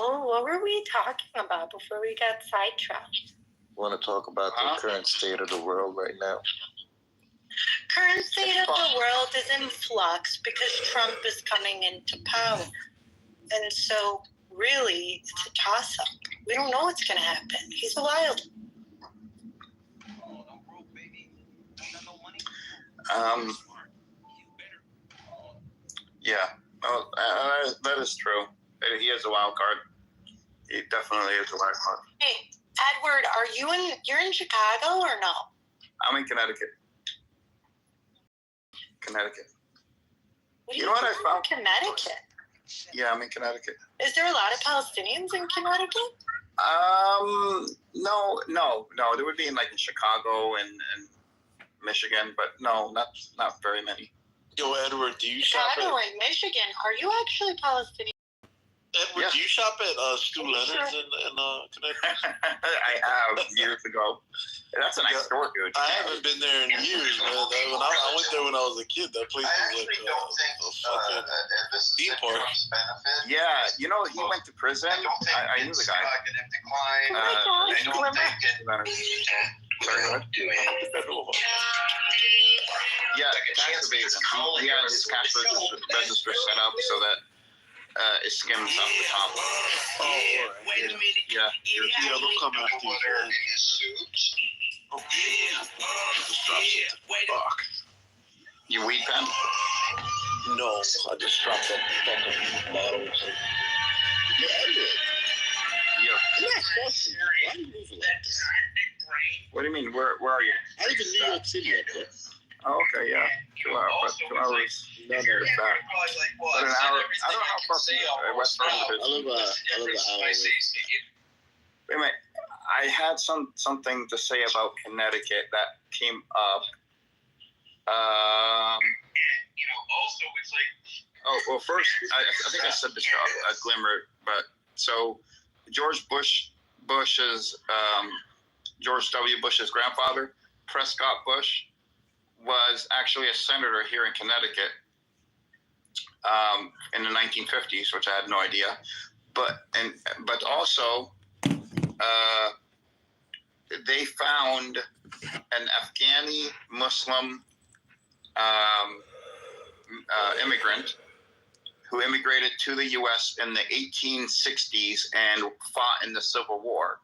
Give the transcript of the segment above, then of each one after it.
So, what were we talking about before we got sidetracked? Want to talk about the current state of the world right now? Current state of the world is in flux because Trump is coming into power. And so, really, it's a toss-up. We don't know what's going to happen. He's wild. Yeah, that is true. He is a wild card. He definitely is a wild card. Hey, Edward, you're in Chicago or no? I'm in Connecticut. What You know what I found? Connecticut. Yeah, I'm in Connecticut. Is there a lot of Palestinians in Connecticut? No. There would be in Chicago and Michigan, but no, not very many. Yo, Edward, do you shop Chicago at... and Michigan. Are you actually Palestinian? Edward, Yeah. Do you shop at Stu Leonard's Sure. in Connecticut? I have years ago. That's a nice store, dude. I haven't been there in years, man. I went there when I was a kid. That place was like a fucking theme park. Yeah, he went to prison. I knew the guy. Oh my gosh, Glimmer. Sorry, go ahead. Yeah, tax evasion. He had his cash register set up so that it skims off the top. Oh, all right. Yeah. Yeah, they'll come after you. Oh, just dropped something. Fuck. Your weed pen? No, I just dropped that fucking bottle. Yeah, I did. Yeah. I'm not fussing. Why are you moving like this? What do you mean? Where are you? I live in New York City, I think. Oh, okay, yeah. 2 hours. But 2 hours. No, But an hour. I don't know how far from West Hartford is. I live an hour away. Wait a minute. I had something to say about Connecticut that came up. Oh, well, first, I think I said this a glimmer, but so George W. Bush's grandfather, Prescott Bush, was actually a senator here in Connecticut in the 1950s, which I had no idea. But also, they found an Afghani Muslim immigrant who immigrated to the U.S. in the 1860s and fought in the Civil War.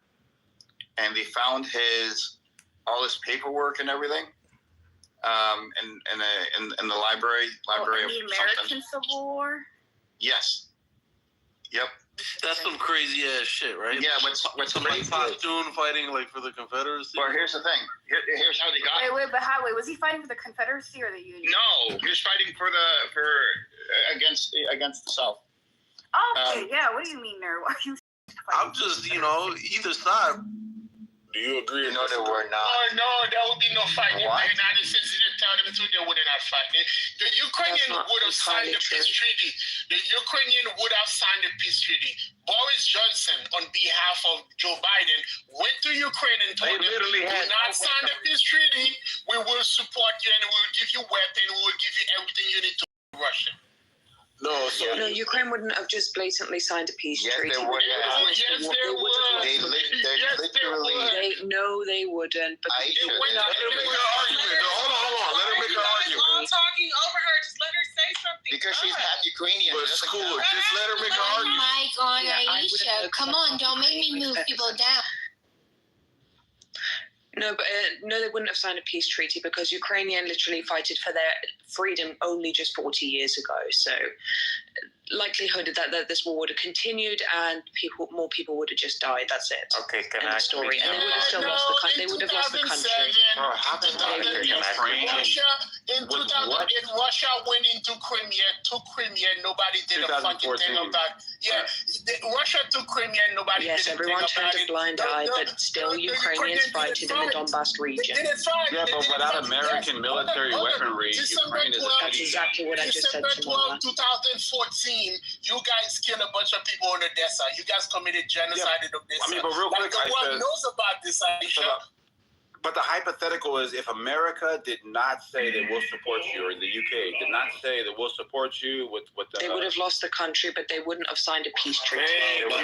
And they found all his paperwork and everything in the library In of the something. American Civil War? Yes. Yep. That's some crazy ass shit, right? Yeah. What's Some crazy? Pashtun fighting for the Confederacy. Well, here's the thing. Here's how they got it. Wait, but was he fighting for the Confederacy or the Union? No, he was fighting against the South. Okay, yeah. What do you mean there? Why are you I'm just, either side. Do you agree? You know, there were not. No, there would be no fight. What? The United States didn't tell them to, they would not fight. The Ukrainian would have signed the peace treaty. The Ukrainian would have signed the peace treaty. Boris Johnson, on behalf of Joe Biden, went to Ukraine and told them, do not sign the peace treaty. We will support you and we will give you weapons. We will give you everything you need to Russia. No, Ukraine wouldn't have just blatantly signed a peace treaty. They would. Yes, they would. They literally. They wouldn't. But I should. Let her make her argument. Hold on. Let her make her argument. Long talking over her. Just let her say something. Because she's half Ukrainian. But it's cool. Just let her make her argument. Mike on Yeah, Aisha. Come on, don't make me move people down. No, they wouldn't have signed a peace treaty because Ukrainian literally fought for their freedom only just 40 years ago. So likelihood that this war would have continued and more people would have just died. That's it. Okay, can End I of story. And they would have still lost the country. They would have lost the country. Bro, how did Russia went into Crimea, took Crimea, nobody did a fucking thing about it. Yeah, Russia took Crimea, nobody Yes, did a thing everyone about turned a it. blind eye, but still Ukrainians fighting in the Donbass region. Yeah, but without American military weaponry, Ukraine is a That's exactly what I just said to December 12, Mama. 2014, you guys killed a bunch of people in Odessa. You guys committed genocide in Odessa. I mean, but real quick, the world knows about this, Aisha. But the hypothetical is if America did not say they will support you, or the UK did not say that we'll support you with the... They would have lost the country, but they wouldn't have signed a peace treaty. That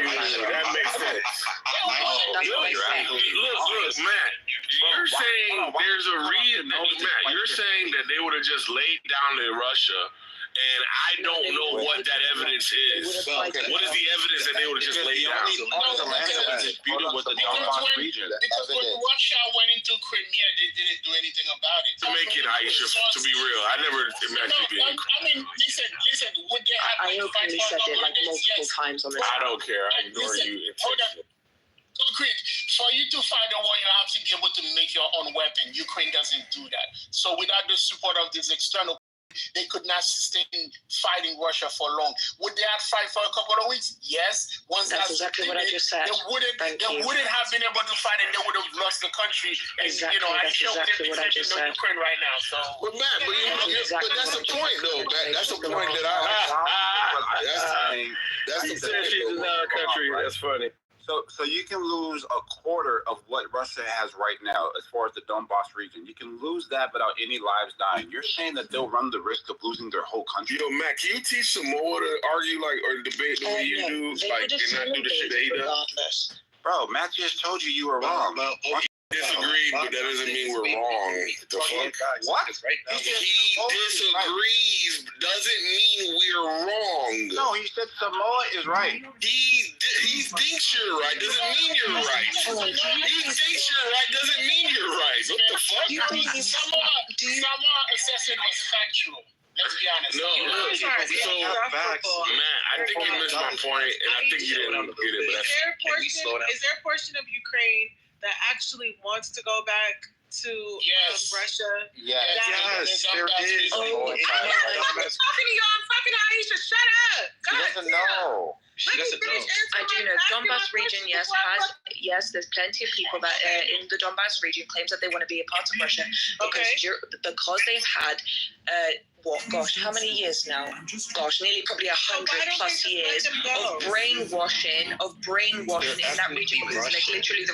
makes sense. That's what I said. Look, Matt, you're saying there's a reason. Matt, you're saying that they would have just laid down in Russia, and I don't know what that evidence is. What is the evidence that they would have just laid down? Was the Donbass region. Because when Russia went into Crimea, they didn't do anything about it. To make it, Aisha, to be real, I never imagined being. I mean, listen. Would they have I openly said it like multiple times on this. I don't care. I ignore you. Hold on. Concrete. For you to fight a war, you have to be able to make your own weapon. Ukraine doesn't do that. So without the support of this external, they could not sustain fighting Russia for long. Would they have fight for a couple of weeks? Yes. Once that's exactly what I just said. They wouldn't have been able to fight, and they would have lost the country. And exactly, that's exactly what I just said. Ukraine right now. So, but Matt, but that's the point, though. That's the point that that's the point. She's in our country. That's funny. So you can lose a quarter of what Russia has right now as far as the Donbass region. You can lose that without any lives dying. You're saying that they'll run the risk of losing their whole country? Yo, Matt, can you teach some more to argue or debate the way you do, and not do the shit that he does? Bro, Matt just told you were wrong. Disagree, but that doesn't mean we're wrong. The fuck? What? He disagrees doesn't mean we're wrong. No, he said Samoa is right. He thinks you're right. Doesn't mean you're right. He thinks you're right. Doesn't mean you're right. What the fuck? Samoa assessment was factual. Let's be honest. No, so Matt, I think you missed my point, and I think you didn't get it. Is there a portion of Ukraine that actually wants to go back to Russia? Yes, there is. I'm talking to you. I'm talking to Aisha. Shut up. She doesn't know. I do know Donbass region. Yes, there's plenty of people that in the Donbass region claims that they want to be a part of Russia because they've had how many years now? Nearly probably 100+ years of brainwashing in that region, because like literally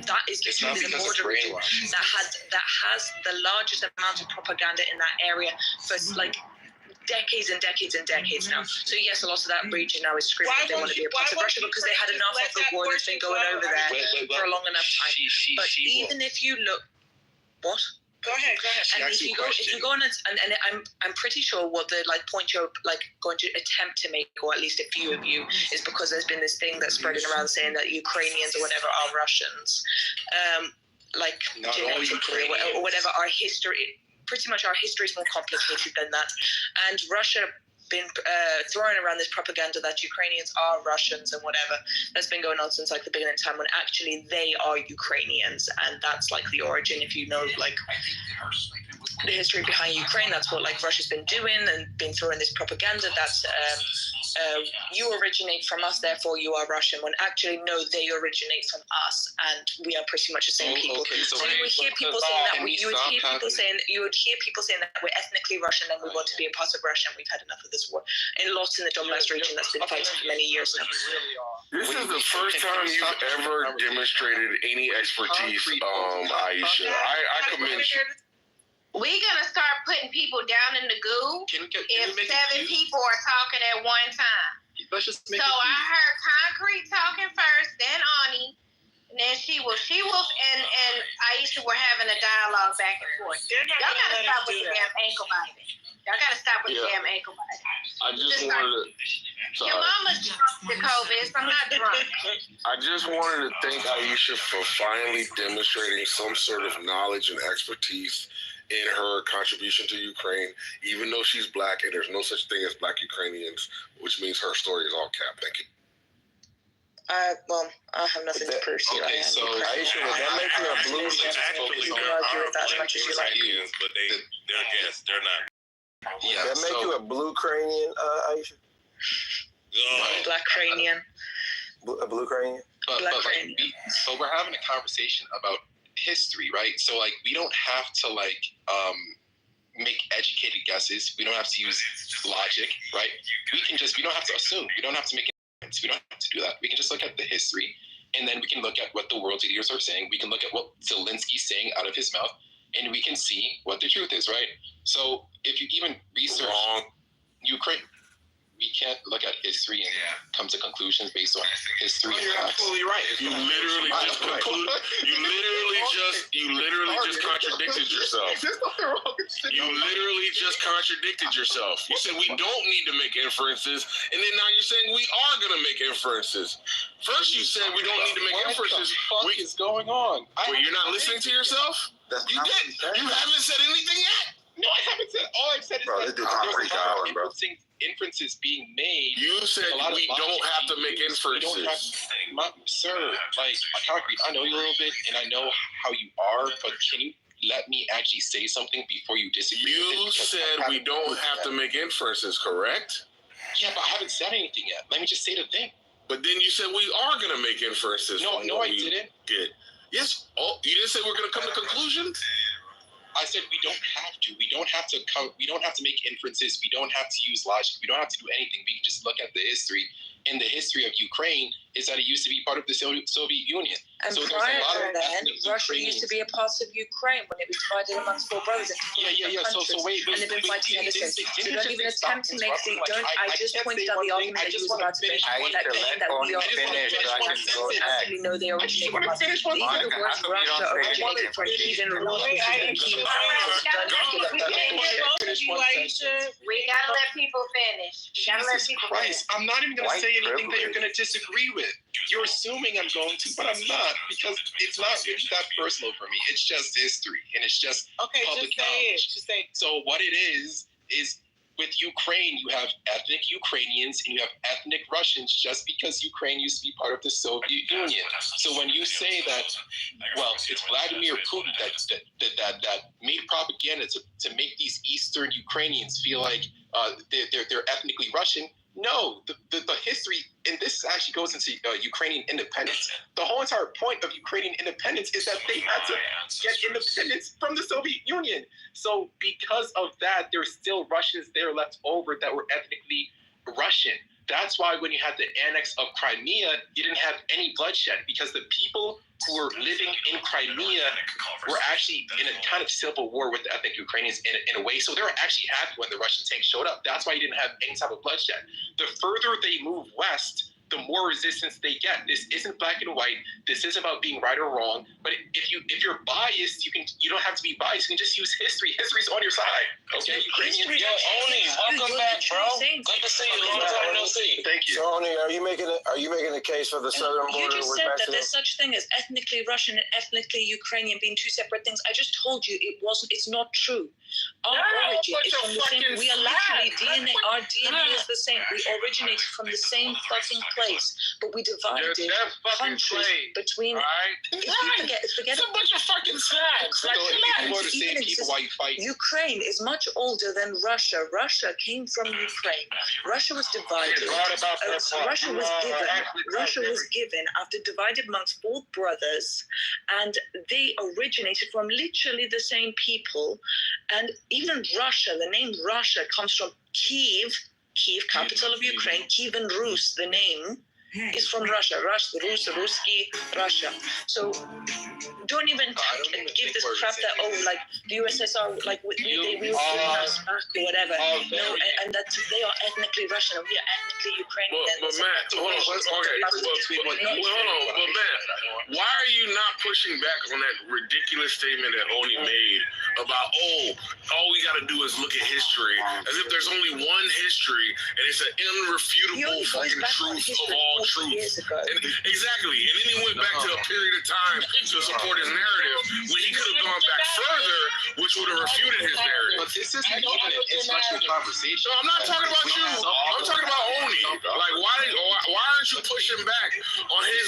that is literally the border region that has the largest amount of propaganda in that area for like decades and decades and decades now. So yes, a lot of that region now is screaming they want to be a part of Russia because they had enough of the war that's been going over there for a long enough time. But even if you look, what? Go ahead. And if you go on and I'm pretty sure what the point you're going to attempt to make, or at least a few of you, is because there's been this thing that's spreading around saying that Ukrainians or whatever are Russians, genetically or whatever. Our history, pretty much our history is more complicated than that, and Russia been throwing around this propaganda that Ukrainians are Russians and whatever. That's been going on since like the beginning of time, when actually they are Ukrainians, and that's like the origin. If you know like the history behind Ukraine, that's what like Russia's been doing and been throwing this propaganda that's you originate from us, therefore you are Russian, when actually no, they originate from us and we are pretty much the same people. So you would hear people saying that you would hear people saying that we're ethnically Russian and we want to be a part of Russia, and we've had enough of this war. A lot in the Donbass region that's been fighting for many years now. This is the first time you've ever demonstrated any expertise, Aisha. I commend you. We're gonna start putting people down in the goo if 7 people are talking at one time. So I heard Concrete talking first, then Ani, and then She-Wolf. She-Wolf and Aisha were having a dialogue back and forth. Y'all gotta stop with the damn ankle biting. Y'all gotta stop with the damn ankle biting. I just wanted to. Your mama's drunk to COVID, so I'm not drunk. I just wanted to thank Aisha for finally demonstrating some sort of knowledge and expertise in her contribution to Ukraine, even though she's black and there's no such thing as black Ukrainians, which means her story is all cap. Thank you. Well, I have nothing to prove to you. Okay, so Aisha, would that make you a blue? You can argue with that as much as you like. But they're guests. They're not. Yeah, that make you a blue Ukrainian, Aisha? Black Ukrainian. A blue Ukrainian? So we're having a conversation about history, right? So like we don't have to make educated guesses. We don't have to use logic, right? We don't have to assume. We don't have to make inference. We don't have to do that. We can just look at the history and then we can look at what the world leaders are saying. We can look at what Zelensky's saying out of his mouth, and we can see what the truth is, right? So if you even research Ukraine, we can't look at history and come to conclusions based on history. You're absolutely right. You literally just concluded. You literally just contradicted yourself. You literally just contradicted yourself. You said we don't need to make inferences, and then now you're saying we are going to make inferences. First, you said we don't need to make inferences. What is going on? Wait, you're not listening to yourself? You haven't said anything yet. No, I haven't said. All I've said is that there's a lot of inferences being made. You said we don't have to make inferences. Sir, like, Concrete, I know you a little bit, and I know how you are, but can you let me actually say something before you disagree? You said we don't have to make inferences, correct? Yeah, but I haven't said anything yet. Let me just say the thing. But then you said we are going to make inferences. No, I didn't. Good. Yes. Oh, you didn't say we're going to come to conclusions? I said we don't have to. We don't have to make inferences. We don't have to use logic. We don't have to do anything. We can just look at the history. And the history of Ukraine is that it used to be part of the Soviet Union. And so prior to that, Russia used to be a part of Ukraine when it was divided amongst four brothers into countries. So wait, and they've been fighting ever since. So don't even attempt to make I just pointed out the argument that you was about to make, that we are actually know they originate from us. Even the word Russia originated from heathen Rus. We gotta let people finish. Jesus Christ, I'm not even gonna say anything that you're gonna disagree with. You're assuming I'm going to, but I'm not, because it's not really that personal for me. It's just history, and it's just public knowledge. So what it is with Ukraine, you have ethnic Ukrainians and you have ethnic Russians just because Ukraine used to be part of the Soviet Union. So when you say that, well, it's Vladimir Putin that made propaganda to make these Eastern Ukrainians feel like they're ethnically Russian. No, the history, and this actually goes into Ukrainian independence. The whole entire point of Ukrainian independence is that they had to get independence from the Soviet Union. So because of that, there's still Russians there left over that were ethnically Russian. That's why when you had the annex of Crimea, you didn't have any bloodshed, because the people who were living in Crimea were actually in a kind of civil war with the ethnic Ukrainians in a way. So they were actually happy when the Russian tanks showed up. That's why you didn't have any type of bloodshed. The further they move west, the more resistance they get. This isn't black and white. This isn't about being right or wrong. But if you're biased, you don't have to be biased. You can just use history. History's on your side. Okay, Ukrainians. Yo, Oni, welcome back, bro. Good to see you. Long time no see. Thank you. So, Oni, are you making a case for the southern border? You just said that there's such thing as ethnically Russian and ethnically Ukrainian being two separate things. I just told you it wasn't. It's not true. Our origin is from the same. We are literally DNA. Our DNA is the same. We originated from the same fucking place, but we divided countries between. Forget it's a bunch of fucking slags. Ukraine is much older than Russia. Russia came from Ukraine. Russia was divided. Russia was given after divided amongst four brothers, and they originated from literally the same people. And even Russia, the name Russia comes from Kiev, capital of Ukraine. Kievan Rus, the name, is from Russia. Ruski, Russia. So don't even give this crap that, like the USSR, like they will bring us back or whatever. No, and that they are ethnically Russian and we are ethnically Ukrainian. But Matt, hold on. But Matt, why are you not pushing back on that ridiculous statement that Oni made about, all we got to do is look at history, as if there's only one history and it's an irrefutable fucking truth of all truth. And exactly. And then he went back to a period of time to support his narrative when he could have gone back further, which would have refuted his narrative. But this isn't even an intellectual conversation. No, I'm not talking about you. I'm talking about Oni. Like, why aren't you pushing back on his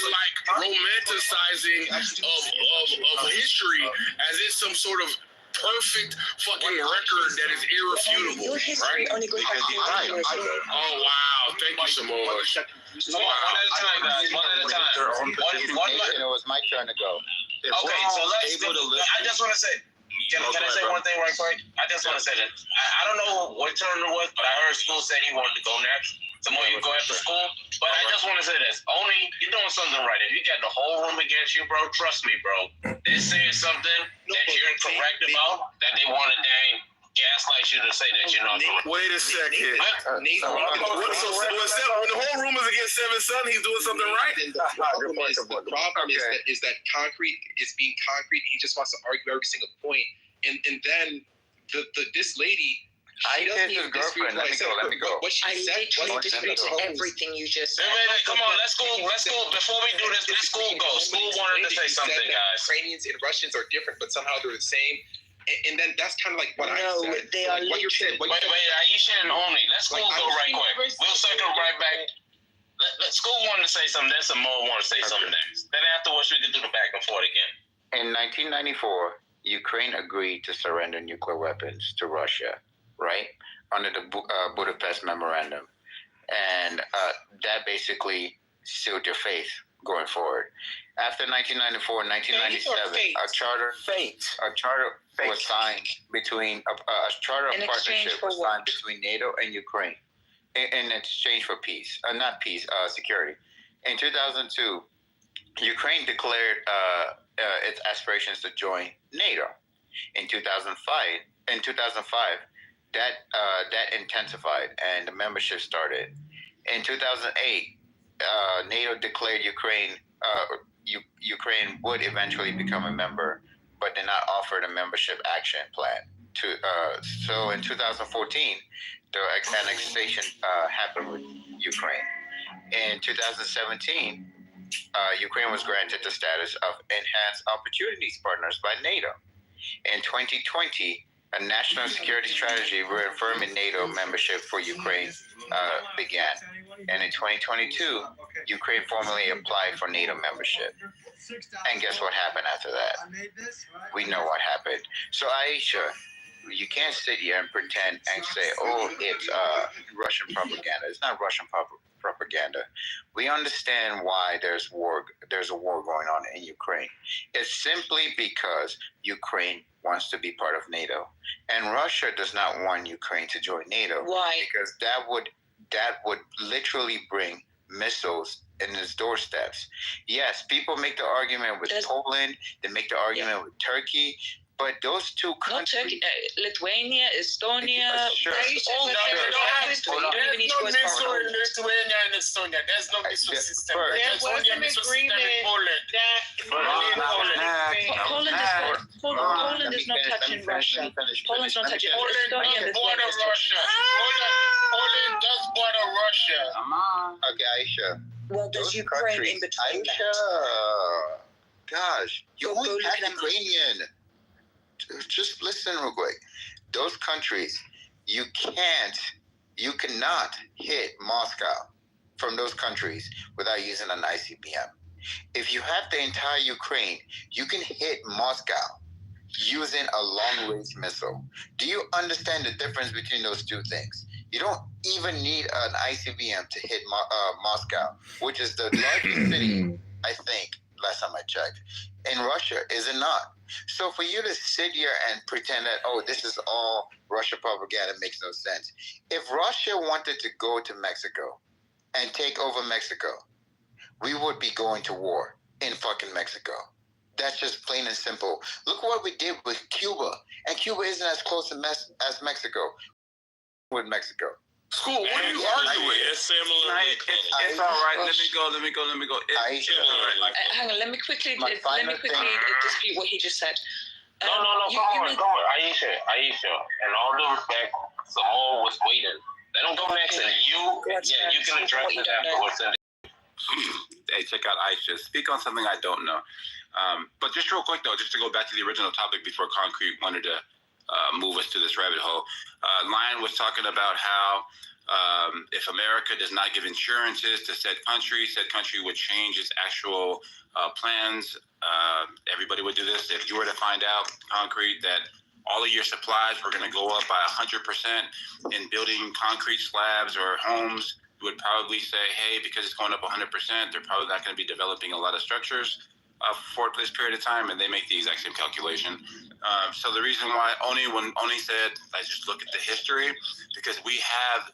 romanticizing of history as it's some sort of perfect fucking record that is irrefutable? Your history only goes back to Oh wow, thank you so much. One at a time, guys. One at a time. It was my turn to go. Okay, so I just want to say, Can I say one thing right quick? I just want to say that I don't know what term it was, but I heard school said he wanted to go next. The more you go after school, but I just want to say this: only you're doing something right. If you got the whole room against you, bro, trust me, bro. They're saying something that you're incorrect about, that they want to gaslight you to say that you're not correct. Wait a second. When the whole room is against Seven Son, he's doing something right? The problem is that concrete is being concrete. And he just wants to argue every single point. And then this lady, I hit his girlfriend. Let me go. What she said literally disagreed to everything you just said. Come on, let's go. Before we do this, let's go. School wanted to say something, guys. Ukrainians and Russians are different, but somehow they're the same. And then that's kind of like what I said. No, they are what you said. Wait, Aisha and Oni. Let's go right quick. We'll circle right back. Let school want to say something, then some more want to say something next. Then afterwards, we can do the back and forth again. In 1994, Ukraine agreed to surrender nuclear weapons to Russia, right? Under the Budapest Memorandum. And that basically sealed your faith going forward. After 1994 and 1997, a charter was signed between a charter of partnership was signed between NATO and Ukraine in exchange for peace, security. In 2002, Ukraine declared its aspirations to join NATO. In 2005, that intensified and the membership started. In 2008, NATO declared Ukraine would eventually become a member, but did not offer the membership action plan. So in 2014, the annexation happened with Ukraine. In 2017, Ukraine was granted the status of Enhanced Opportunities Partners by NATO. In 2020, a national security strategy reaffirming NATO membership for Ukraine began. And in 2022, Ukraine formally applied for NATO membership. And guess what happened after that? We know what happened. So Aisha, you can't sit here and pretend and say, oh, it's Russian propaganda. It's not Russian propaganda. We understand why there's a war going on in Ukraine. It's simply because Ukraine wants to be part of NATO. And Russia does not want Ukraine to join NATO. Why? Because that would literally bring missiles in its doorsteps. Yes, people make the argument with Poland, they make the argument with Turkey, but those two countries... Not Turkey, Lithuania, Estonia... Sure. There's no missile in Lithuania and Estonia. There's no missile system. There was an agreement Poland is not touching Russia. Poland's not touching Estonia and border Russia. Poland does border Russia. Okay, Aisha. Well, there's Ukraine in between. Aisha, gosh, you only had Ukrainian. Just listen real quick. Those countries, you cannot hit Moscow from those countries without using an ICBM. If you have the entire Ukraine, you can hit Moscow using a long-range missile. Do you understand the difference between those two things? You don't even need an ICBM to hit Moscow, which is the largest city, I think, last time I checked, in Russia, is it not? So for you to sit here and pretend that, oh, this is all Russia propaganda makes no sense. If Russia wanted to go to Mexico and take over Mexico, we would be going to war in fucking Mexico. That's just plain and simple. Look what we did with Cuba. And Cuba isn't as close as Mexico. With Mexico. School, what are you arguing? It's similar. It's all right. Let me go. Aisha. Hang on, let me quickly dispute what he just said. No, come on. Aisha. And all due respect, Samoa was waiting. Let them go next, and you can address it afterwards. Hey, check out Aisha. Speak on something I don't know. But just real quick, though, just to go back to the original topic before Concrete wanted to move us to this rabbit hole. Lion was talking about how if America does not give insurances to said country would change its actual plans. Everybody would do this. If you were to find out, Concrete, that all of your supplies were going to go up by 100% in building concrete slabs or homes, you would probably say, hey, because it's going up 100%, they're probably not going to be developing a lot of structures. for this period of time, and they make the exact same calculation. So the reason why when Oni said, let's just look at the history, because we have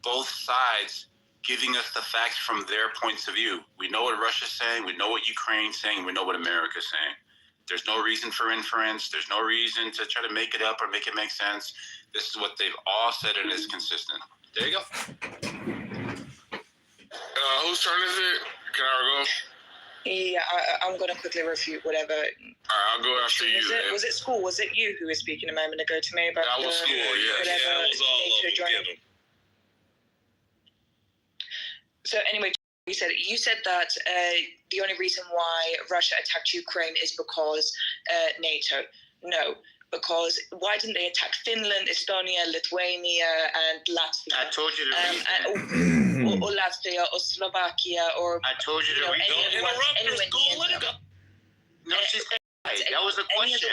both sides giving us the facts from their points of view. We know what Russia's saying, we know what Ukraine's saying, we know what America's saying. There's no reason for inference. There's no reason to try to make it up or make it make sense. This is what they've all said, and it's consistent. There you go. Whose turn is it? Can I go? Yeah, I'm going to quickly refute whatever. All right, I'll go after you. Was it school? Was it you who was speaking a moment ago to me about that was school, yeah. Yeah, it was all of them. So anyway, you said that the only reason why Russia attacked Ukraine is because NATO. No, because why didn't they attack Finland, Estonia, Lithuania, and Latvia? I told you the reason. Or Latvia, or Slovakia, or I told you the reason. No, she's right. That was a question.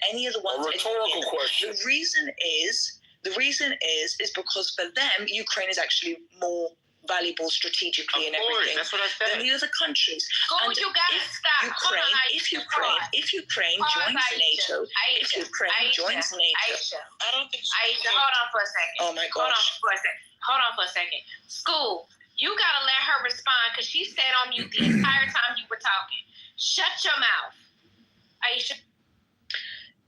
Any of the ones. A rhetorical question. The reason is because for them, Ukraine is actually more valuable strategically and everything. That's what I said. Than the other countries. And you gotta stop. If Ukraine joins NATO, I don't think. Aisha, hold on for a second. Oh my gosh. Hold on for a second. School, you gotta let her respond because she stayed on mute the entire time you were talking. Shut your mouth, Aisha.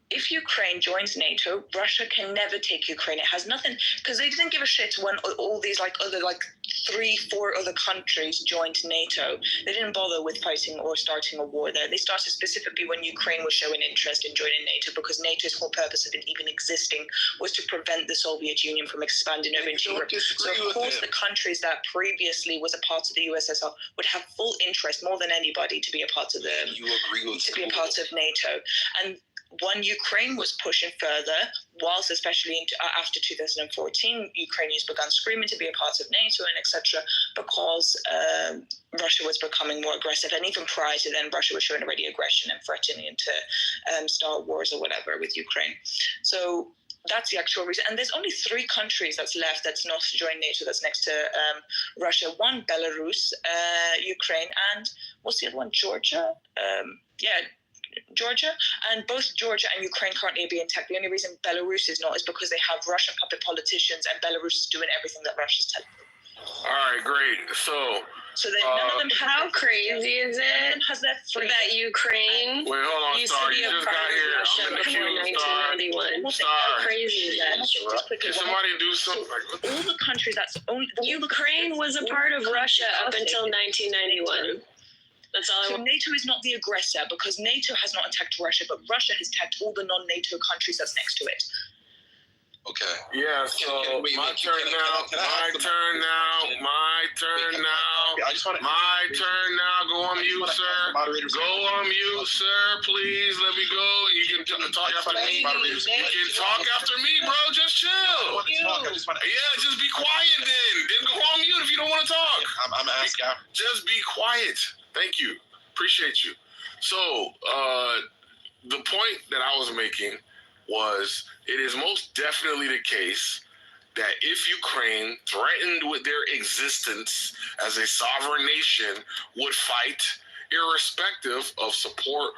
If Ukraine joins NATO, Russia can never take Ukraine. It has nothing, because they didn't give a shit when all these other 3-4 other countries joined NATO. They didn't bother with fighting or starting a war there. They started specifically when Ukraine was showing interest in joining NATO, because NATO's whole purpose of it even existing was to prevent the Soviet Union from expanding over into Europe. So of course the countries that previously was a part of the USSR would have full interest more than anybody to be a part of be a part of NATO. And when Ukraine was pushing further, whilst especially after 2014, Ukrainians began screaming to be a part of NATO and etc., because Russia was becoming more aggressive. And even prior to then, Russia was showing already aggression and threatening to start wars or whatever with Ukraine. So that's the actual reason. And there's only 3 countries that's left that's not joined NATO that's next to Russia. One, Belarus, Ukraine, and what's the other one? Georgia? Georgia, and both Georgia and Ukraine currently are being attacked. The only reason Belarus is not is because they have Russian puppet politicians, and Belarus is doing everything that Russia's telling them. All right, great. So then none of them how crazy is it that Ukraine wait, hold on, used Star, to be you a just part got of here. Russia I'm in the before queue, 1991? Star. How crazy is that? Can somebody do something? All the countries Ukraine was a part of Russia up until 1991. That's all. So NATO is not the aggressor, because NATO has not attacked Russia, but Russia has attacked all the non-NATO countries that's next to it. Okay. Yeah, so my turn now. Go on mute, sir. Go on mute, sir. Please let me go. You can talk after me. You can talk after me, bro. Just chill. Yeah, just be quiet then. Then go on mute if you don't want to talk. I'm asking. Just be quiet. Thank you. Appreciate you. So, the point that I was making was it is most definitely the case that if Ukraine, threatened with their existence as a sovereign nation, would fight irrespective of support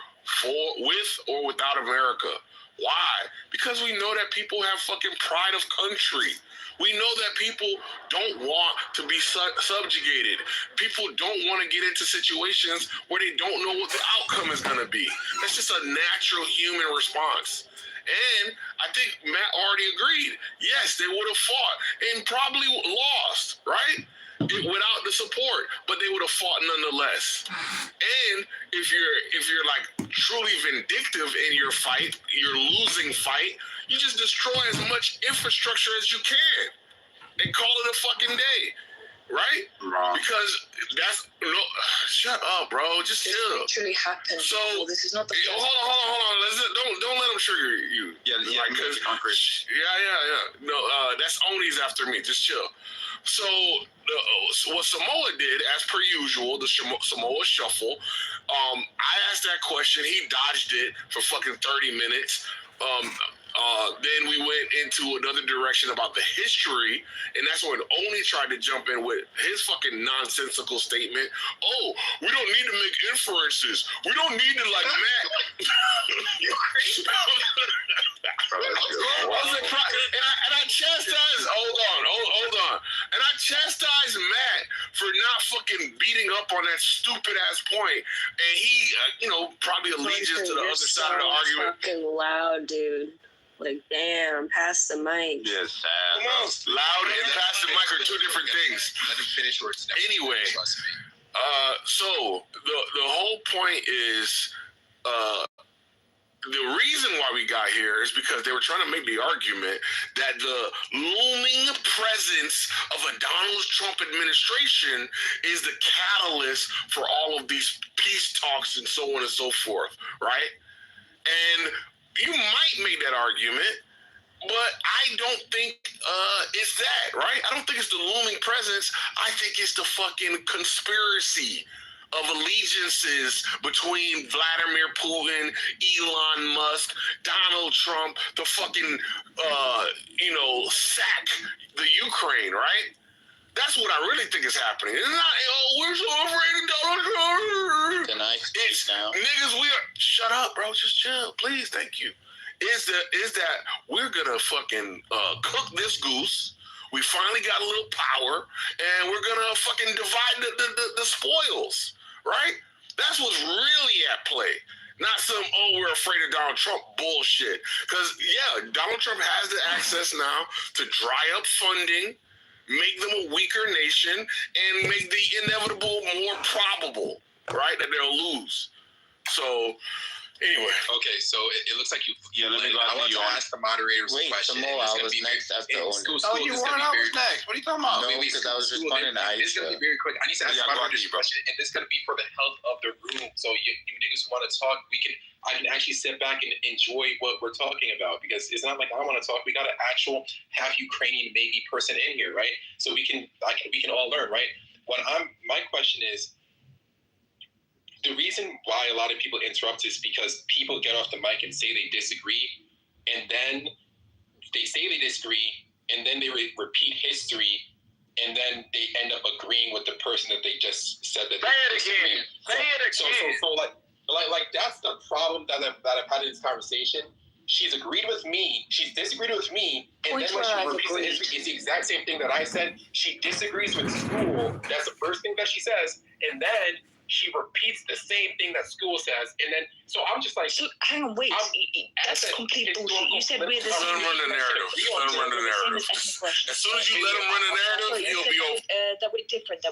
with or without America. Why? Because we know that people have fucking pride of country. We know that people don't want to be subjugated. People don't want to get into situations where they don't know what the outcome is going to be. That's just a natural human response. And I think Matt already agreed. Yes, they would have fought and probably lost, right? Without the support, but they would have fought nonetheless. And if you're like truly vindictive in your fight, your losing fight, you just destroy as much infrastructure as you can and call it a fucking day, right? Wrong. Because that's shut up, bro. Just chill. This literally happened. So this is not the hold on. Don't let them trigger you. Yeah. No, that's Oni's after me. Just chill. So what Samoa did, as per usual, the Samoa Shuffle, I asked that question. He dodged it for fucking 30 minutes. Then we went into another direction about the history, and that's when Oni tried to jump in with his fucking nonsensical statement. Oh, we don't need to make inferences. We don't need to like Matt. And I chastise. Hold on. And I chastise Matt for not fucking beating up on that stupid ass point. And he, probably allegiance to the other side of the argument. Fucking loud, dude. Like, damn, pass the mic. Yes. Loud and pass the mic are two different things. Let him finish or it's anyway, so the whole point is, the reason why we got here is because they were trying to make the argument that the looming presence of a Donald Trump administration is the catalyst for all of these peace talks and so on and so forth, right? And you might make that argument, but I don't think it's that, right? I don't think it's the looming presence. I think it's the fucking conspiracy of allegiances between Vladimir Putin, Elon Musk, Donald Trump, to fucking, sack the Ukraine, right? That's what I really think is happening. It's not, we're so afraid of Donald Trump. It's niggas, we are, shut up, bro, just chill, please, thank you. Is that we're gonna fucking cook this goose. We finally got a little power, and we're gonna fucking divide the spoils, right? That's what's really at play. Not some, we're afraid of Donald Trump bullshit. Because, yeah, Donald Trump has the access now to dry up funding, make them a weaker nation, and make the inevitable more probable, right, that they'll lose. So, anyway. Okay, so it looks like you. Yeah, let me go. I want to ask the moderators a question. Samoa, I was next after Oni. You weren't. I was next. What are you talking about? No, because I was responding to Aisha. This is going to be very quick. I need to ask the moderators a question, and this is going to be for the health of the room. So you niggas who want to talk, I can actually sit back and enjoy what we're talking about, because it's not like I want to talk. We got an actual half Ukrainian maybe person in here, right? So we can all learn, right? My question is, the reason why a lot of people interrupt is because people get off the mic and say they disagree, and then they say they disagree, and then they repeat history, and then they end up agreeing with the person that they just said that they disagree. So like that's the problem that I've had in this conversation. She's agreed with me. She's disagreed with me, and then when she repeats the history, it's the exact same thing that I said. She disagrees with school. That's the first thing that she says, and then she repeats the same thing that school says, and then so I'm just like, so hang on, wait, that's complete bullshit. You said we're the same. Let him run the narrative. As soon as you let him run the narrative, you'll be over. That we're different.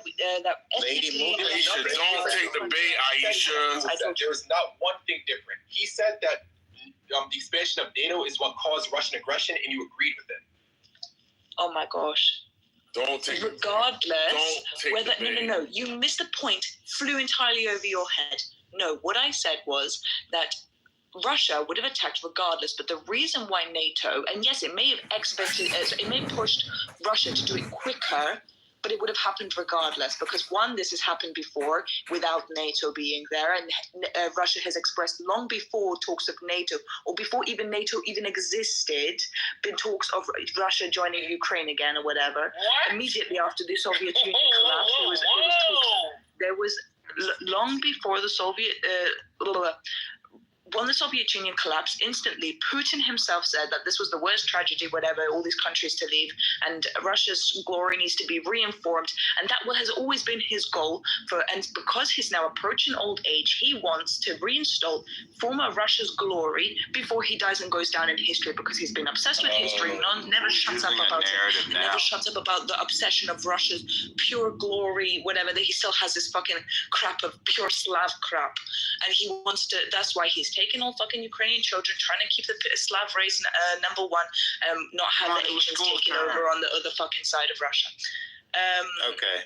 Lady Aisha, don't take the bait, Aisha. There's not one thing different. He said that the expansion of NATO is what caused Russian aggression, and you agreed with it. Oh my gosh. Regardless, whether no, you missed the point. Flew entirely over your head. No, what I said was that Russia would have attacked regardless, but the reason why NATO, and yes, it may have pushed Russia to do it quicker, but it would have happened regardless, because one, this has happened before without NATO being there, and Russia has expressed long before talks of NATO, or before even NATO even existed, been talks of Russia joining Ukraine again or whatever. What? Immediately after the Soviet Union collapsed, there was long before the when the Soviet Union collapsed, instantly Putin himself said that this was the worst tragedy, whatever, all these countries to leave, and Russia's glory needs to be reinformed. And that has always been his goal. And because he's now approaching old age, he wants to reinstall former Russia's glory before he dies and goes down in history, because he's been obsessed with history. Never shuts up about it. Never shuts up about the obsession of Russia's pure glory, whatever. That he still has this fucking crap of pure Slav crap, and he wants to. That's why he's taking all fucking Ukrainian children, trying to keep the Slav race number one, not have the Asians taking over on the other fucking side of Russia. Okay.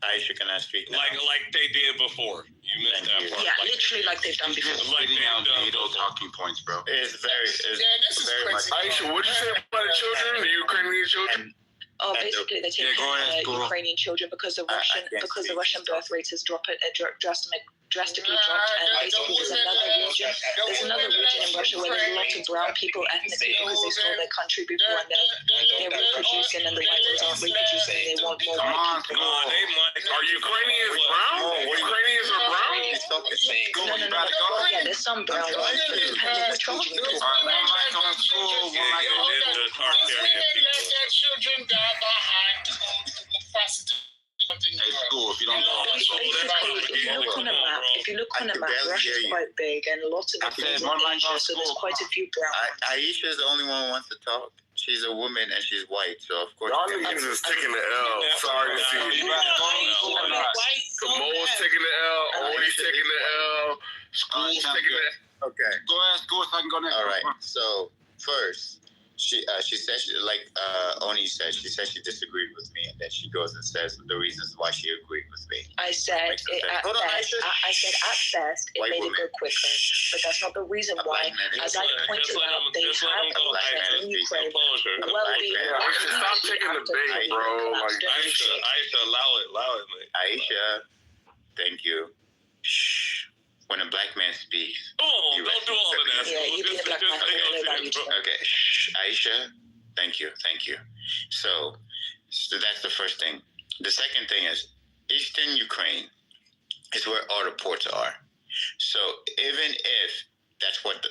Aisha, can I speak now? Like they did before. You missed that part. Yeah, literally like they've done before. Like NATO talking points, bro. It's very this is very much. Aisha, what did you say about the children, the Ukrainian children? Oh, basically they're taking Ukrainian children because the Russian birth rate has drastically dropped, and basically there's another region in Russia where there's lots of brown people ethnically because they stole their country before, and they're reproducing, and the white ones aren't reproducing. They want more white people. Are Ukrainians brown? Ukrainians are brown? No. Yeah, there's some brown ones, but it depends on which region you go. Children die behind prostitution. School, if you don't know. If you look on a map, Russia's quite big, and lots of it is in Asia, so there's quite a few brown. Aisha's the only one who wants to talk. She's a woman and she's white, so of course. Y'all niggas is taking the L. Sorry to see you. Kamo's taking the L. Oli's taking the L. School's taking the L. Okay. Go ahead, school, so I can go next. All right. So first, she said Oni said she disagreed with me, and then she goes and says the reasons why she agreed with me. I said at best it made it go quicker, but that's not the reason why. As I pointed out, they have elections in Ukraine. Stop taking the bait, bro. Like Aisha, allow it, man. Aisha, thank you. Shh. When a black man speaks. Oh, don't do all of that. Yeah, you be a black man. Okay. Shh. Aisha, thank you. So that's the first thing. The second thing is Eastern Ukraine is where all the ports are. So even if that's what the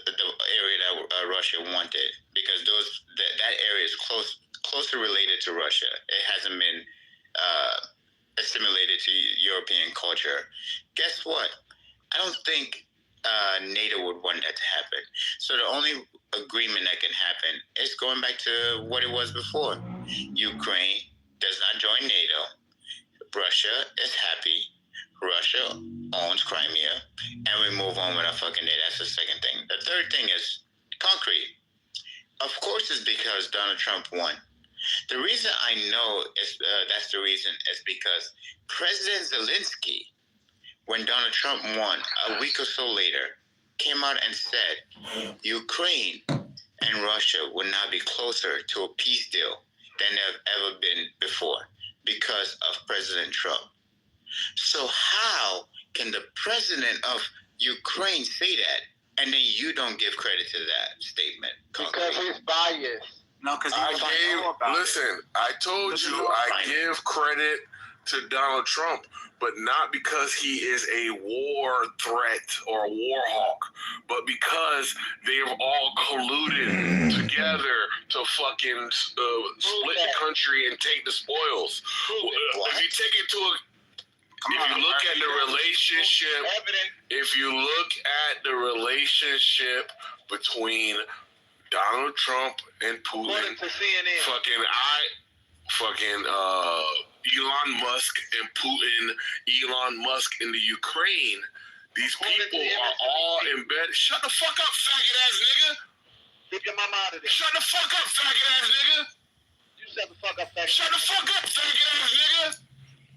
area that Russia wanted, because that area is closely related to Russia. It hasn't been assimilated to European culture. Guess what? I don't think NATO would want that to happen. So the only agreement that can happen is going back to what it was before. Ukraine does not join NATO. Russia is happy. Russia owns Crimea. And we move on with our fucking day. That's the second thing. The third thing is concrete. Of course it's because Donald Trump won. The reason I know that's the reason is because President Zelensky, when Donald Trump won, a week or so later, came out and said Ukraine and Russia would not be closer to a peace deal than they've ever been before because of President Trump. So how can the president of Ukraine say that, and then you don't give credit to that statement? Because he's biased. No, because I told you I give credit to Donald Trump, but not because he is a war threat or a war hawk, but because they've all colluded together to fucking split the country and take the spoils. If you take it to if you look at the relationship between Donald Trump and Putin, Elon Musk and Putin, Elon Musk in the Ukraine, these people are all in bed. Shut the fuck up, faggot ass nigga. Keep your mama out of there. Shut the fuck up, faggot ass nigga. You shut the fuck up, faggot. Shut the fuck up, faggot ass nigga.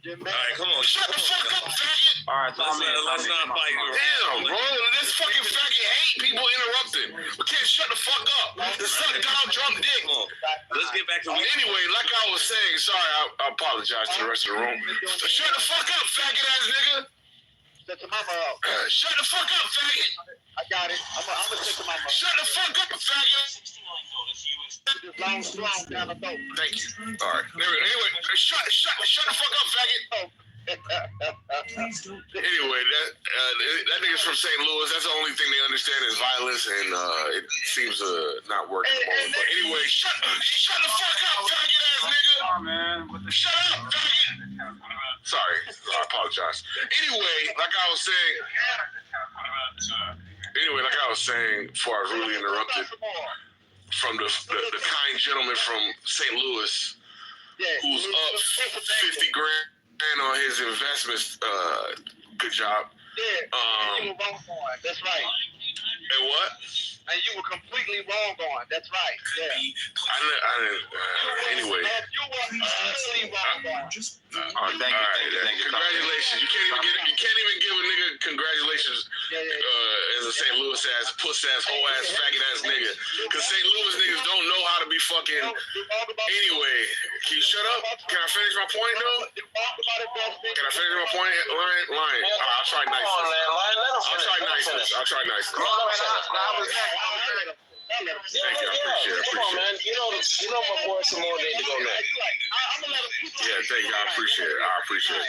All right, come on. Shut the fuck up, faggot. All right, let's not fight. Damn, bro, this fucking faggot hate people interrupting. We can't shut the fuck up. The suck Donald Trump dick. Let's get back to Anyway, like I was saying, sorry, I apologize to the rest of the room. Shut the fuck up, faggot ass nigga. Shut your mama up. Shut the fuck up, faggot. I got it. I'm gonna shut your mama up. Shut the fuck up, faggot. This long down the throat. Thank you. All right. Anyway, shut the fuck up, faggot. Anyway, that nigga's from St. Louis. That's the only thing they understand is violence, and it seems not working for them. But anyway, shut the fuck up, faggot ass nigga. Oh, man. Shut up, faggot. Sorry, I apologize. Anyway, like I was saying, before I was really interrupted, from the kind gentleman from St. Louis, who's up 50 grand on his investments. Good job. Yeah, you were wrong on. That's right. And what? And you were completely wrong on. That's right. Yeah. Anyway. You were completely wrong on. Thank you. Congratulations. You can't even give a nigga congratulations as a St. Louis ass, puss ass, hoe ass, faggot ass nigga. Because St. Louis niggas don't know how to be fucking. Anyway, can you shut up? Can I finish my point though? Can I finish my point? Lion. I'll try niceness. I'll try niceness. Thank you. I appreciate it. Come on, man. You know my boy Samoa need to go next. Yeah, thank you. I appreciate it.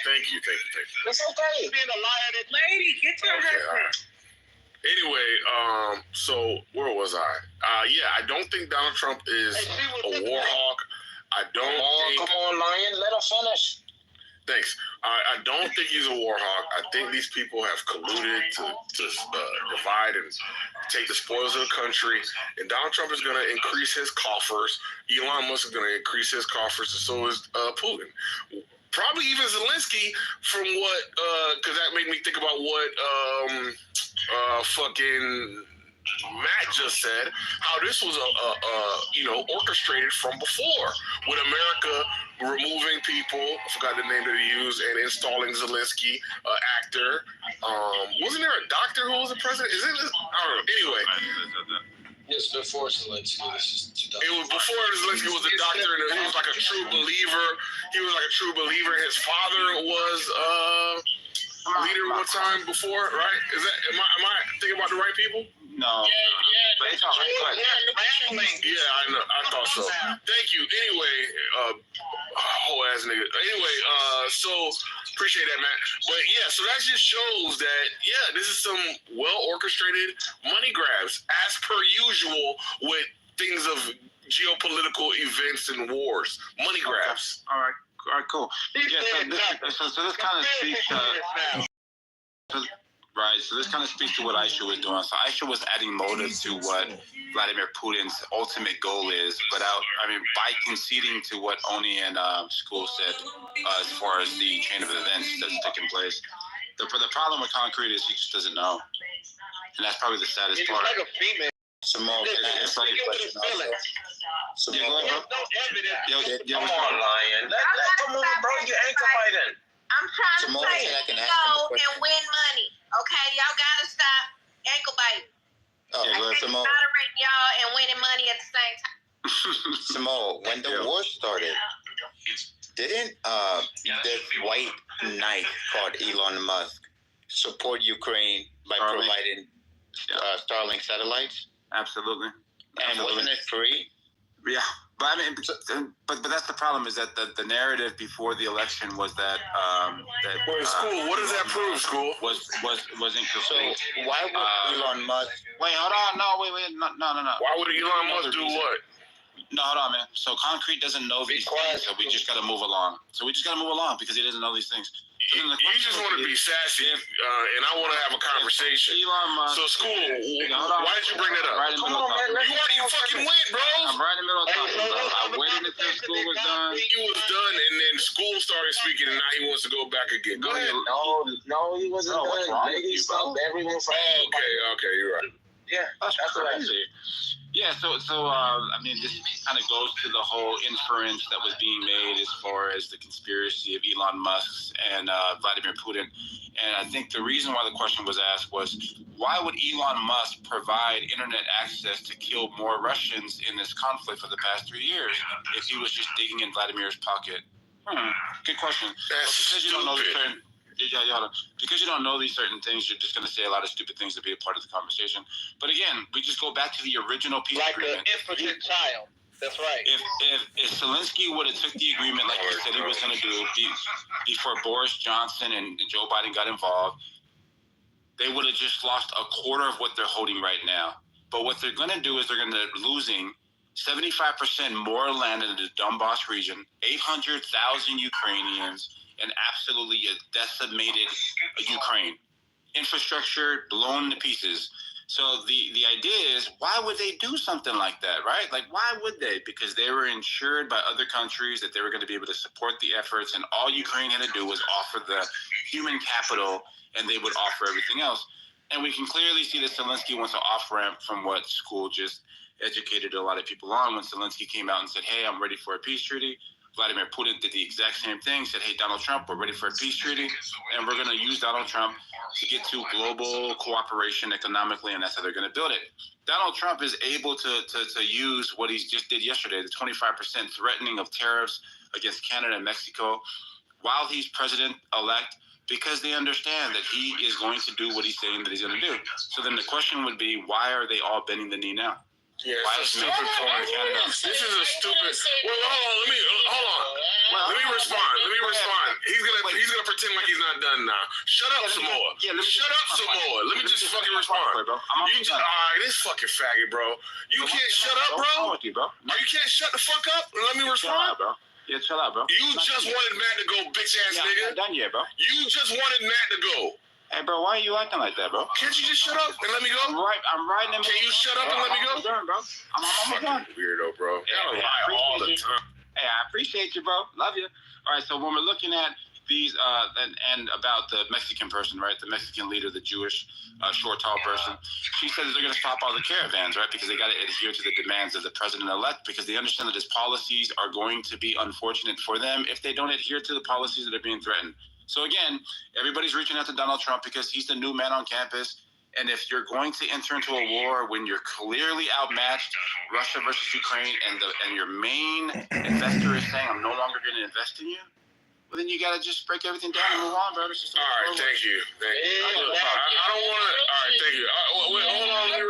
Thank you. It's okay. Lady, get your husband. Anyway, so where was I? Yeah, I don't think Donald Trump is a war hawk. I don't think. Come on, Lion. Let her finish. Thanks. I don't think he's a war hawk. I think these people have colluded to divide and take the spoils of the country. And Donald Trump is going to increase his coffers. Elon Musk is going to increase his coffers, and so is Putin. Probably even Zelensky, from what, because that made me think about what fucking Matt just said, how this was orchestrated from before, with America removing people, I forgot the name that he used, and installing Zelensky, actor. Wasn't there a doctor who was the president? I don't know. Anyway. Yes, before Zelensky. It was before Zelensky was a doctor, and he was like a true believer. His father was leader one time before, right? Am I thinking about the right people? No. But it's all right. Yeah, I know. I thought so. Thank you. Anyway, whole ass nigga. Anyway, so appreciate that, Matt. But yeah, so that just shows that this is some well orchestrated money grabs, as per usual with things of geopolitical events and wars. Money grabs. All right, cool. Yeah, so this kind of speaks so this kind of speaks to what Aisha was doing. So Aisha was adding motive to what Vladimir Putin's ultimate goal is, by conceding to what Oni and School said as far as the chain of events that's taking place. The problem with Concrete is he just doesn't know, and that's probably the saddest part. Like a female. Simone, it's like a question also. Simone, come on, Lion. Come on, bro. You ankle biting. I'm trying to say, go and win money. Okay, y'all gotta stop ankle biting. I can't moderate y'all and winning money at the same time. Simone, when the war started, didn't this white knight called Elon Musk support Ukraine by providing Starlink satellites? Absolutely. And wasn't it free? Yeah. But that's the problem, is that the narrative before the election was that School, what does that prove, School? Was incomplete. So why would Elon Musk? Wait, hold on, no. Why would Elon Musk do what? No, hold on, man. So Concrete doesn't know these things, so we just got to move along. Because he doesn't know these things. You just want to be sassy, and I want to have a conversation. So, School, why did you bring that up? Come on, man. You already fucking went, bro. I'm right in the middle of talking, bro. I waited until School was done. He was done, and then School started speaking, and now he wants to go back again. Go ahead. No, he wasn't done. Nigga, he stopped everyone from. Okay, you're right. Yeah, that's crazy. Yeah, so this kind of goes to the whole inference that was being made as far as the conspiracy of Elon Musk and Vladimir Putin. And I think the reason why the question was asked was, why would Elon Musk provide internet access to kill more Russians in this conflict for the past 3 years if he was just digging in Vladimir's pocket? Good question. Because you don't know because you don't know these certain things, you're just going to say a lot of stupid things to be a part of the conversation. But again, we just go back to the original peace agreement. Like an impotent child. That's right. If Zelensky would have took the agreement like he said he was going to do before Boris Johnson and Joe Biden got involved, they would have just lost a quarter of what they're holding right now. But what they're going to do is they're going to losing 75% more land in the Donbass region, 800,000 Ukrainians, and absolutely a decimated Ukraine. Infrastructure blown to pieces. So the idea is, why would they do something like that, right? Like, why would they? Because they were insured by other countries that they were going to be able to support the efforts, and all Ukraine had to do was offer the human capital, and they would offer everything else. And we can clearly see that Zelensky wants to off-ramp from what School just educated a lot of people on when Zelensky came out and said, hey, I'm ready for a peace treaty. Vladimir Putin did the exact same thing, said, hey, Donald Trump, we're ready for a peace treaty, and we're going to use Donald Trump to get to global cooperation economically, and that's how they're going to build it. Donald Trump is able to use what he just did yesterday, the 25% threatening of tariffs against Canada and Mexico while he's president-elect, because they understand that he is going to do what he's saying that he's going to do. So then the question would be, why are they all bending the knee now? Yeah, it's a stupid point. This is a stupid. Well, hold on. Let me respond. He's gonna pretend like he's not done now. Shut up some more. Shut up some more. Let me just fucking respond. This fucking faggot, bro. You can't shut up, bro. You can't shut the fuck up and let me respond, bro. Yeah, chill out, bro. You just wanted Matt to go, bitch ass nigga. I'm not done yet, bro. You just wanted Matt to go. Hey, bro, why are you acting like that, bro? Can't you just shut up and let me go? I'm riding him. Can you shut up and let me go? I'm bro. I'm done. Weirdo, bro. Y'all lie all the time. Hey, I appreciate you, bro. Love you. All right, so when we're looking at these, and about the Mexican person, right? The Mexican leader, the Jewish, short, tall person. She said that they're going to stop all the caravans, right? Because they got to adhere to the demands of the president-elect, because they understand that his policies are going to be unfortunate for them if they don't adhere to the policies that are being threatened. So again, everybody's reaching out to Donald Trump because he's the new man on campus. And if you're going to enter into a war when you're clearly outmatched, Russia versus Ukraine, and your main investor is saying, I'm no longer going to invest in you, well, then you got to just break everything down and move on, bro. All right, thank you. I don't want to. All right, thank you. Wait, hold on. Let me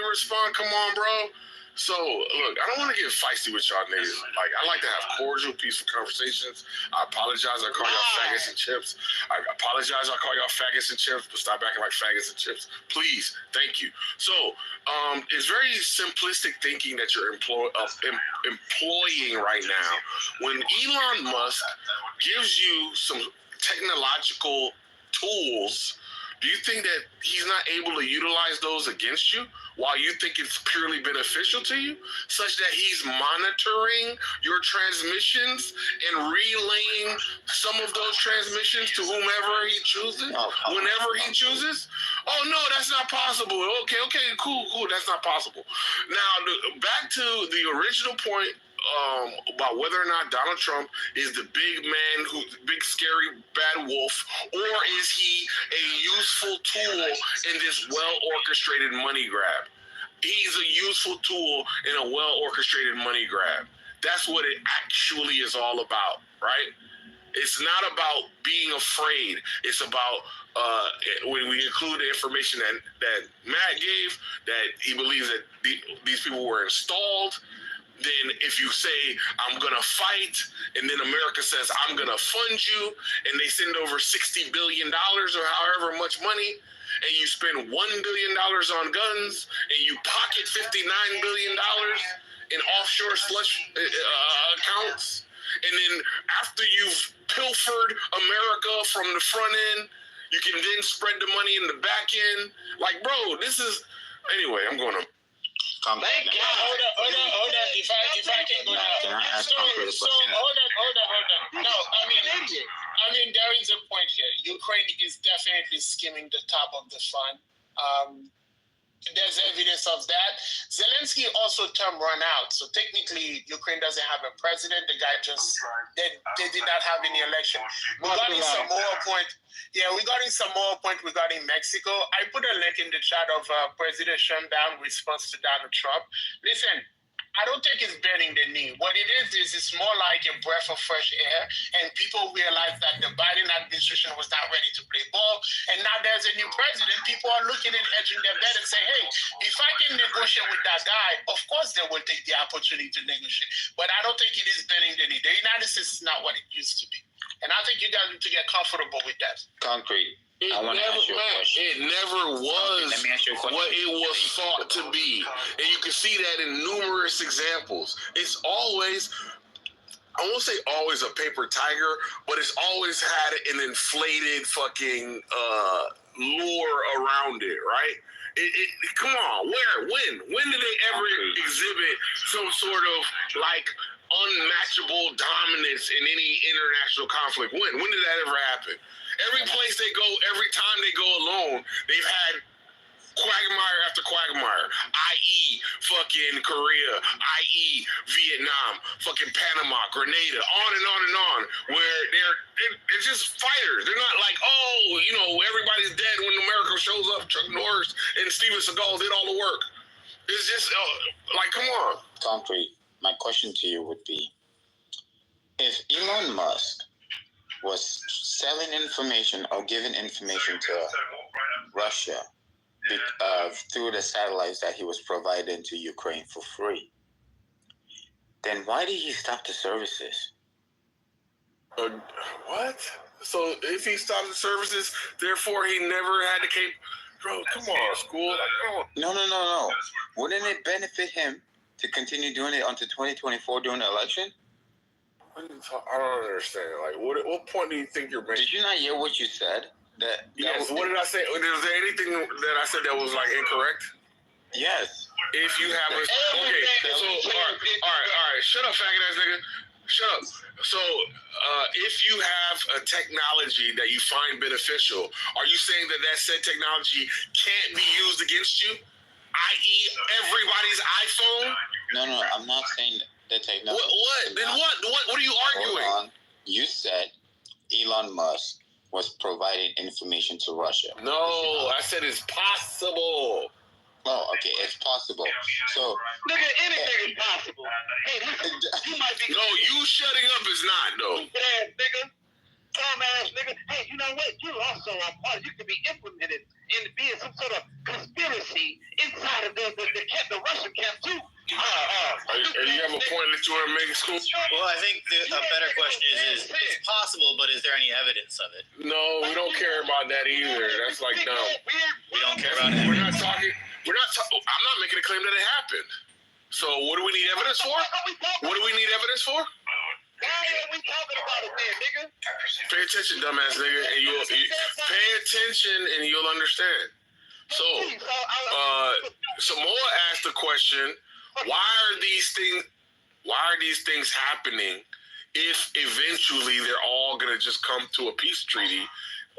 respond. Come on, bro. So, look, I don't want to get feisty with y'all niggas. Like, I like to have cordial, peaceful conversations. I apologize. I call y'all faggots and chips. I apologize. I call y'all faggots and chips, but stop acting like faggots and chips. Please. Thank you. So, it's very simplistic thinking that you're employing right now. When Elon Musk gives you some technological tools, do you think that he's not able to utilize those against you while you think it's purely beneficial to you, such that he's monitoring your transmissions and relaying some of those transmissions to whomever he chooses, whenever he chooses? Oh, no, that's not possible. Okay, cool, that's not possible. Now, back to the original point about whether or not Donald Trump is the big scary bad wolf, or is he a useful tool in this well-orchestrated money grab? He's a useful tool in a well-orchestrated money grab. That's what it actually is all about, right? It's not about being afraid. It's about when we include the information that Matt gave, that he believes that these people were installed. Then if you say, I'm going to fight, and then America says, I'm going to fund you, and they send over $60 billion or however much money, and you spend $1 billion on guns, and you pocket $59 billion in offshore slush accounts, and then after you've pilfered America from the front end, you can then spread the money in the back end. Like, bro, this is... Anyway, I'm going to... Hold on. If I can go now. Hold on. No, I mean, there is a point here. Ukraine is definitely skimming the top of the fund. There's evidence of that. Zelensky also term run out, so technically Ukraine doesn't have a president. The guy they did not have any election. Regarding some more point regarding Mexico, I put a link in the chat of President Sheinbaum response to Donald Trump. Listen, I don't think it's bending the knee. What it is it's more like a breath of fresh air, and people realize that the Biden administration was not ready to play ball, and now there's a new president. People are looking and edging their bed and say, hey, if I can negotiate with that guy, of course they will take the opportunity to negotiate. But I don't think it is bending the knee. The United States is not what it used to be. And I think you guys need to get comfortable with that. Concrete. It never was what it was thought to be. And you can see that in numerous examples. It's always, I won't say always a paper tiger, but it's always had an inflated fucking lure around it, right? Come on, when did they ever exhibit some sort of like unmatchable dominance in any international conflict? When did that ever happen? Every place they go, every time they go alone, they've had quagmire after quagmire, i.e. fucking Korea, i.e. Vietnam, fucking Panama, Grenada, on and on and on, where they're just fighters. They're not like, oh, you know, everybody's dead when America shows up. Chuck Norris and Steven Seagal did all the work. It's just like, come on. Concrete. My question to you would be, if Elon Musk was selling information or giving information to Russia through the satellites that he was providing to Ukraine for free, then why did he stop the services? What? So if he stopped the services, therefore he never had to keep... Bro, come on, school. No. Wouldn't it benefit him to continue doing it until 2024 during the election? I don't understand. Like, what point do you think you're making? Did you not hear what you said? Yes. What did I say? Was there anything that I said that was like incorrect? Yes. If you have a all right. Shut up, faggot ass nigga. Shut up. So, if you have a technology that you find beneficial, are you saying that said technology can't be used against you? I.e., everybody's iPhone? No, I'm not saying the technology. What? Then what are you arguing? Hold on. You said Elon Musk was providing information to Russia. No, I said it's possible. Oh, okay, it's possible. So, nigga, anything is possible. Hey, listen, you might be. No, you shutting up is not though. Yeah, nigga. Dumbass nigga. Hey, you know what? You also are part. You could be implemented in being some sort of conspiracy inside of the Russian camp too. You have a point that you want to make, school? Well, I think a better question is it's possible, but is there any evidence of it? No, we don't care about that either. That's like dumb. We don't care about it. We're not talking. I'm not making a claim that it happened. So what do we need evidence for? What do we need evidence for? Why are we talking about it then, nigga? Pay attention, dumbass nigga, and you pay attention and you'll understand. So, Samoa asked the question, why are these things happening if eventually they're all gonna just come to a peace treaty?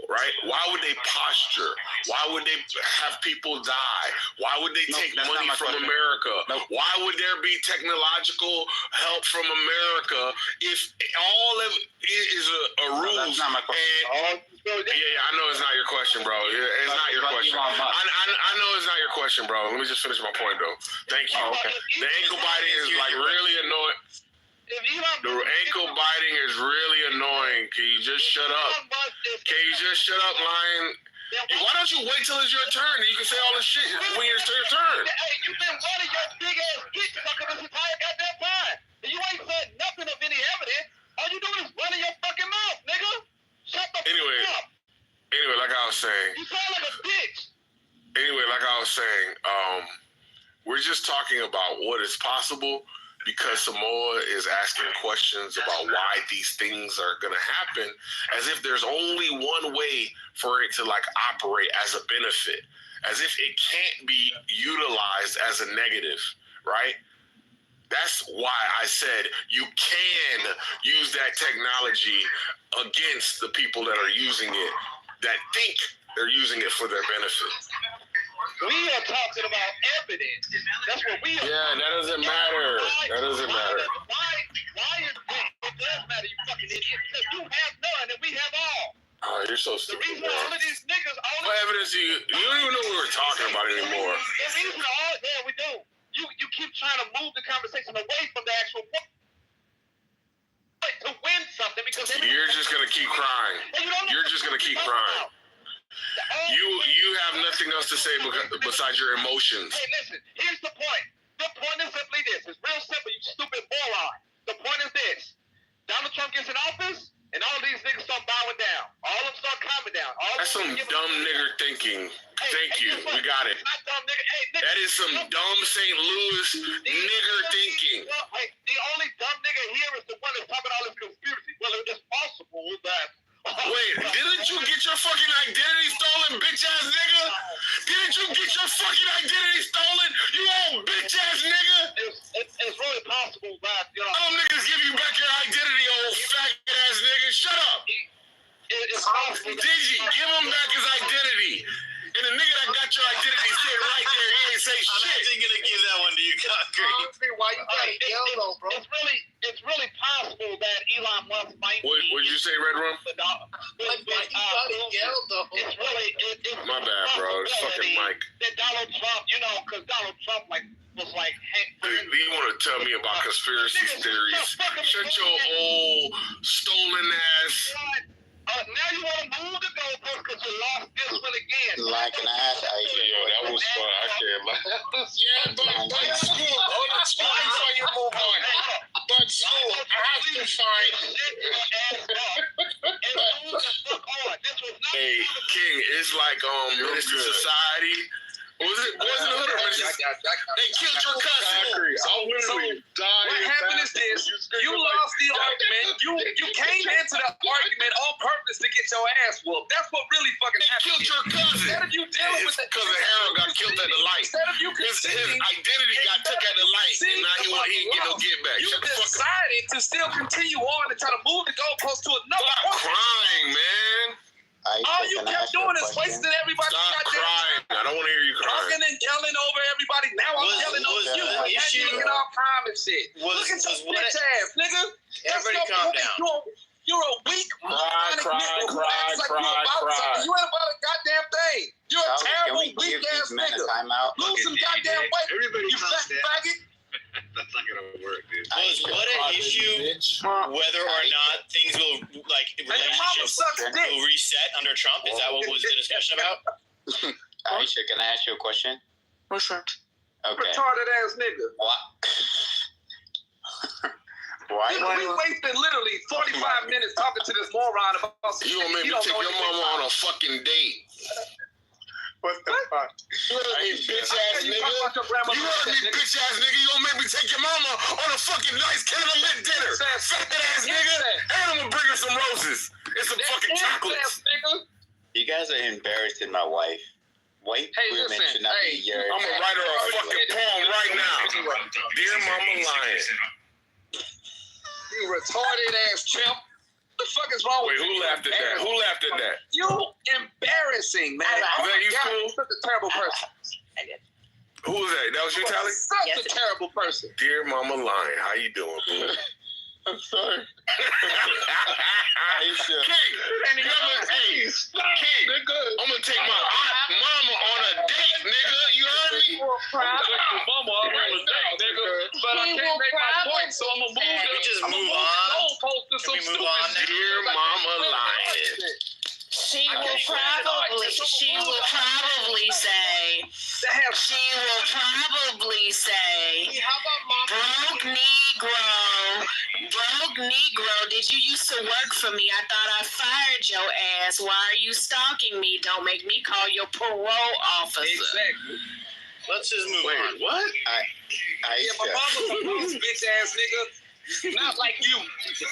Right? Why would they posture? Why would they have people die? Why would they take money from America? Why would there be technological help from America if all of it is a ruse? That's not my question. Yeah, I know it's not your question, bro. It's not your question. I know it's not your question, bro. Let me just finish my point, though. Thank you. The ankle biting is like really annoying. The ankle biting is really annoying. Can you just shut up? Can you just shut up, Lion? Why don't you wait till it's your turn and you can say all this shit when it's your turn? Hey, you've been running your big ass dick sucker this entire goddamn time. And you ain't said nothing of any evidence. All you doing is running your fucking mouth, nigga. Shut the fuck up. Anyway, like I was saying. You sound like a bitch. Anyway, like I was saying, we're just talking about what is possible. Because Samoa is asking questions about why these things are going to happen, as if there's only one way for it to like operate as a benefit, as if it can't be utilized as a negative, right? That's why I said you can use that technology against the people that are using it, that think they're using it for their benefit. We are talking about evidence. That's what we are. Yeah, that doesn't matter. That doesn't matter. Why is that? It does matter, you fucking idiot. Because you have none and we have all. Oh, you're so stupid. The reason all of these niggas, what evidence you don't even know what we're talking about anymore. The reason all, yeah, we do. You keep trying to move the conversation away from the actual point to win something because you're just gonna keep crying. You're just gonna keep crying. You have nothing else to say besides your emotions. Hey, listen, here's the point. The point is simply this. It's real simple, you stupid moron. The point is this. Donald Trump gets in office, and all these niggas start bowing down. All of them start calming down. That's some dumb nigger thinking. Thank you. We got it. That is some dumb St. Louis nigger thinking. The only dumb nigga here is the one that's talking all this conspiracy. Well, it's possible that... Wait, didn't you get your fucking identity stolen, bitch ass nigga? Didn't you get your fucking identity stolen, you old bitch ass nigga? It's really possible that, you know. All niggas give you back your identity, old faggot ass nigga. Shut up. It's possible. Digi, give him back his identity. And the nigga that got your identity sitting right there, he ain't say shit. I'm actually gonna give that one Why you gotta yell though, bro? It's really possible that Elon Musk might. What'd you say, Red Rum? Why you gotta yell though? It's really. My bad, bro. It's fucking Mike. That Donald Trump, because Donald Trump was like. You want to tell me about conspiracy theories? Shut your old stolen ass. Now you want to move the goalpost because you lost this one again. Like an ass, Yo, that was fun. I can't lie. Yeah, but school. Hold on, school. Before you move on. But school, I have to find. Hey, King, it's like Minister Society. Was it Boys in the Hood or Minister? They killed your cousin. I'll literally die. What happened is this: you lost the argument. You came into the argument on purpose to get your ass whooped. That's what really fucking happened. Killed your cousin. Instead of you dealing with His cousin Harold got killed at the light. Instead of you His identity got took at the light, and now he ain't get no get back. You Shut the fuck up. decided to still continue on and try to move the goalpost to another Stop point. crying, man. All you kept doing is wasting everybody's Stop crying. I don't want to hear you crying. talking and yelling over everybody. Now I'm yelling over you. the issue- Looking all calm and shit. Was- Look at your was what bitch ass, nigga. That's Everybody your calm point. down. You're a weak, moronic nigga who acts like you about something. You ain't about a goddamn thing. You're a Can terrible, we weak give ass these men a nigga. timeout? Lose some goddamn weight. You fat faggot. That's not gonna work, dude. Was what an issue whether or not things will relationships will reset under Trump? Is that what was the discussion about? Aisha, can I ask you a question? What's up? Okay. Retarded ass nigga. What? Why? We wasted literally 45 minutes talking to this moron about some You shit gonna make me don't take know your anything mama about. on a fucking date. What the fuck? Hey, bitch ass nigga. You heard me, bitch ass nigga. You gonna make me take your mama on a fucking nice candlelit dinner. Fat ass nigga. And I'm gonna bring her some roses and some fucking chocolates. You guys are embarrassing my wife. White women should not be your. I'm gonna write her a fucking poem right now. Dear Mama Lion. You retarded ass chimp. What the fuck is wrong with Wait, you? who laughed at that? Who laughed at that? You embarrassing, man. Is that you, You're School? such a terrible person. Who was that? That was you, Tally? Such a terrible person. Dear Mama Lion, how you doing, boo? I'm sorry. Aisha. King, King, I'm gonna take my mama on a date, nigga. You heard me? Mama on a date, nigga. But I can't make my point, so I'm gonna move. Can we just move on? Can we move on now? Dear Mama Lion. She will probably say, broke Negro, did you used to work for me? I thought I fired your ass. Why are you stalking me? Don't make me call your parole officer. Exactly. Let's just move on. What? Yeah, my mama's a bitch ass nigga. Not like you. Aisha,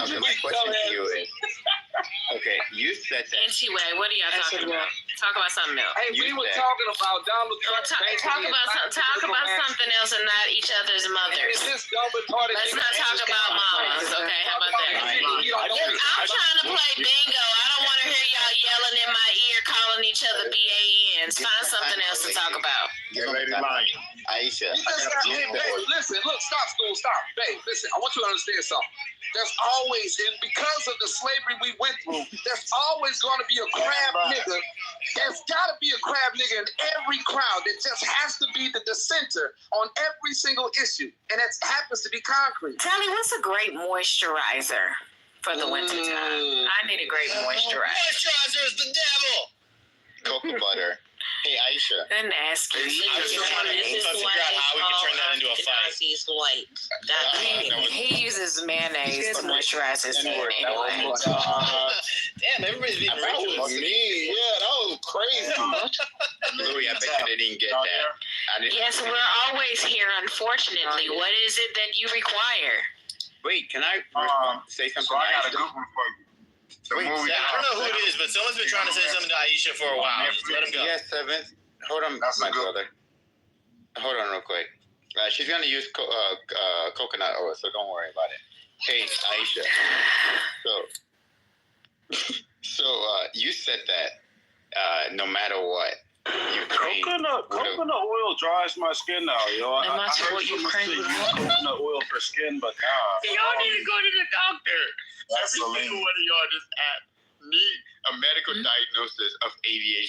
okay, my question to you is, okay, you said that. Anyway, what are y'all talking about? Talk about something else. Hey, we were talking about Donald Trump. Talk about something else and not each other's mothers. Let's not talk about mamas, okay? How about that? I'm trying to play bingo. I don't want to hear y'all yelling in my ear, calling each other BANs. Find something else to talk about. Get ready, Lion. Aisha. Hey, babe, listen, look, stop, school, stop. Babe, listen, I want you to understand something. There's always, and because of the slavery we went through, there's always going to be a crab nigga. There's got to be a crab nigga in every crowd that just has to be the dissenter on every single issue. And it happens to be concrete. Tally, what's a great moisturizer for the winter time? I need a great moisturizer. Moisturizer is the devil. Cocoa butter. Hey, Aisha. Then ask you. Let's figure out how we can turn that into a fight. He uses mayonnaise to moisturize his skin anyway. Damn, everybody's being racist. Me, yeah, that was crazy. Louis, I bet you didn't get that. Yes, we're always here, unfortunately. What is it that you require? Wait, can I say something? So I got a good one for you. I don't know who it is, but someone's been trying to say something to Aisha for a while. Just let him go. Yes, Seventh. Hold on, my brother. Hold on real quick. She's going to use coconut oil, so don't worry about it. Hey, Aisha. So you said that no matter what, Ukraine. Coconut oil dries my skin now, yo. No matter I heard what someone Ukraine say would use want. coconut oil for skin, but nah. Y'all need to go to the doctor. That's Every single one of y'all just need a medical diagnosis of ADHD.